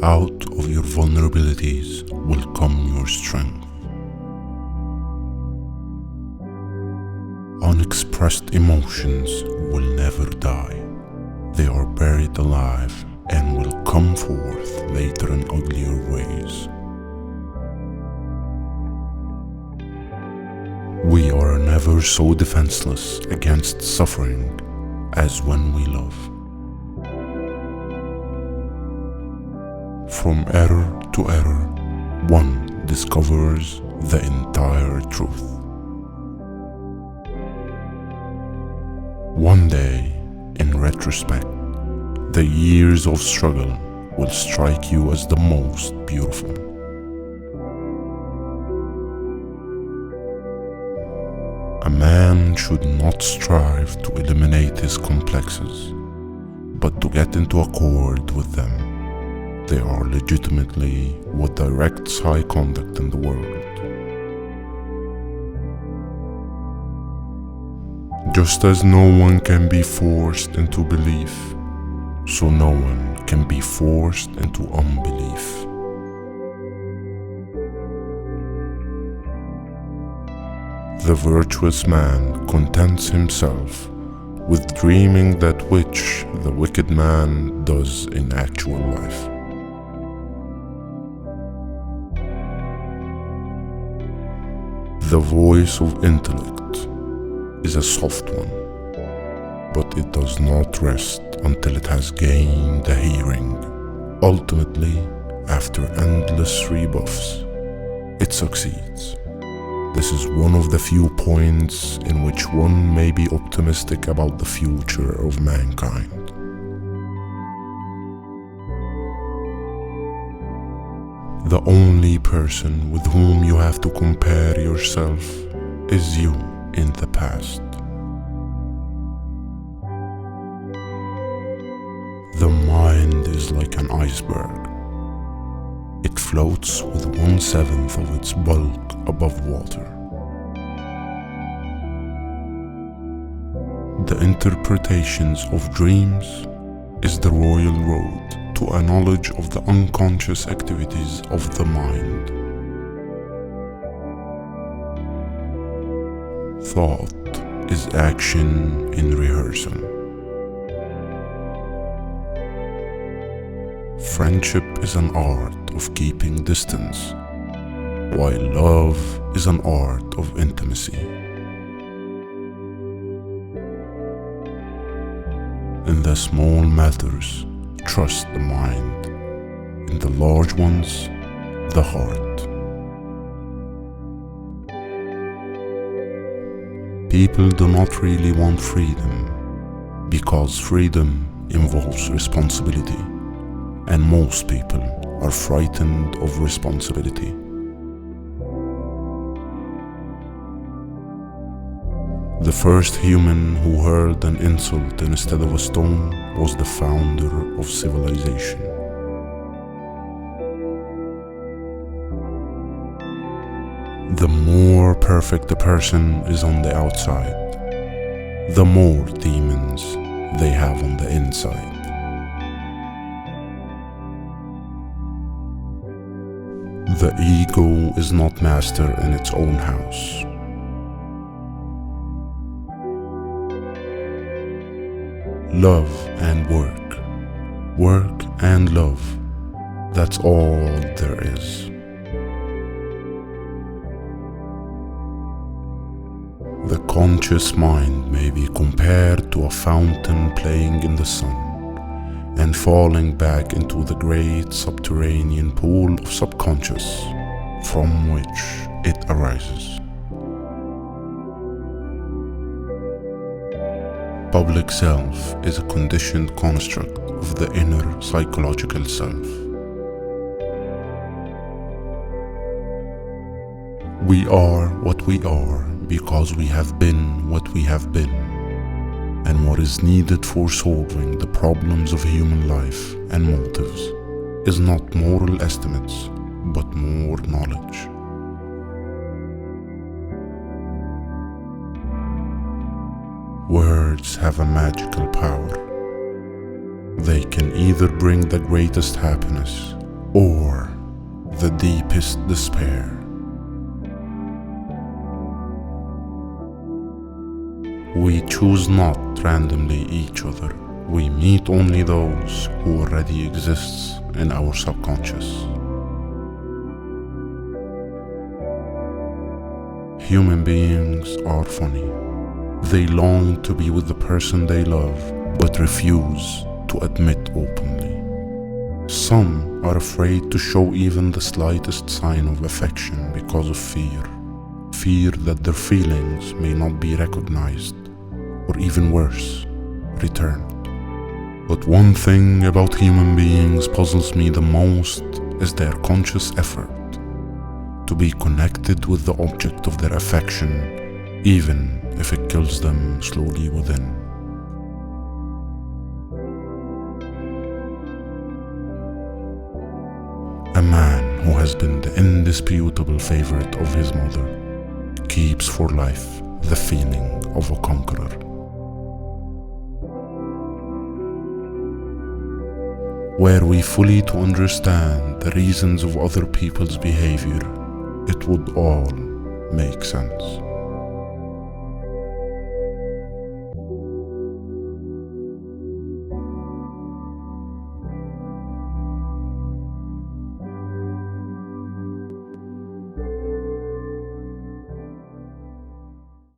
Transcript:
Out of your vulnerabilities will come your strength. Unexpressed emotions will never die. They are buried alive and will come forth later in uglier ways. We are never so defenseless against suffering as when we love. From error to error, one discovers the entire truth. One day, in retrospect, the years of struggle will strike you as the most beautiful. A man should not strive to eliminate his complexes, but to get into accord with them. They are legitimately what directs high conduct in the world. Just as no one can be forced into belief, so no one can be forced into unbelief. The virtuous man contents himself with dreaming that which the wicked man does in actual life. The voice of intellect is a soft one, but it does not rest until it has gained a hearing. Ultimately, after endless rebuffs, it succeeds. This is one of the few points in which one may be optimistic about the future of mankind. The only person with whom you have to compare yourself is you in the past. The mind is like an iceberg. It floats with 1/7 of its bulk above water. The interpretations of dreams is the royal road to a knowledge of the unconscious activities of the mind. Thought is action in rehearsal. Friendship is an art of keeping distance, while love is an art of intimacy. In the small matters, trust the mind. In the large ones, the heart. People do not really want freedom, because freedom involves responsibility, and most people are frightened of responsibility. The first human who hurled an insult instead of a stone was the founder of civilization. The more perfect a person is on the outside, the more demons they have on the inside. The ego is not master in its own house. Love and work, work and love, that's all there is. The conscious mind may be compared to a fountain playing in the sun and falling back into the great subterranean pool of subconscious from which it arises. Public self is a conditioned construct of the inner psychological self. We are what we are because we have been what we have been, and what is needed for solving the problems of human life and motives is not moral estimates, but more knowledge. Words have a magical power. They can either bring the greatest happiness or the deepest despair. We choose not randomly each other. We meet only those who already exist in our subconscious. Human beings are funny. They long to be with the person they love, but refuse to admit openly. Some are afraid to show even the slightest sign of affection because of fear that their feelings may not be recognized, or even worse, returned. But one thing about human beings puzzles me the most is their conscious effort to be connected with the object of their affection, even if it kills them slowly within. A man who has been the indisputable favorite of his mother keeps for life the feeling of a conqueror. Were we fully to understand the reasons of other people's behavior, it would all make sense.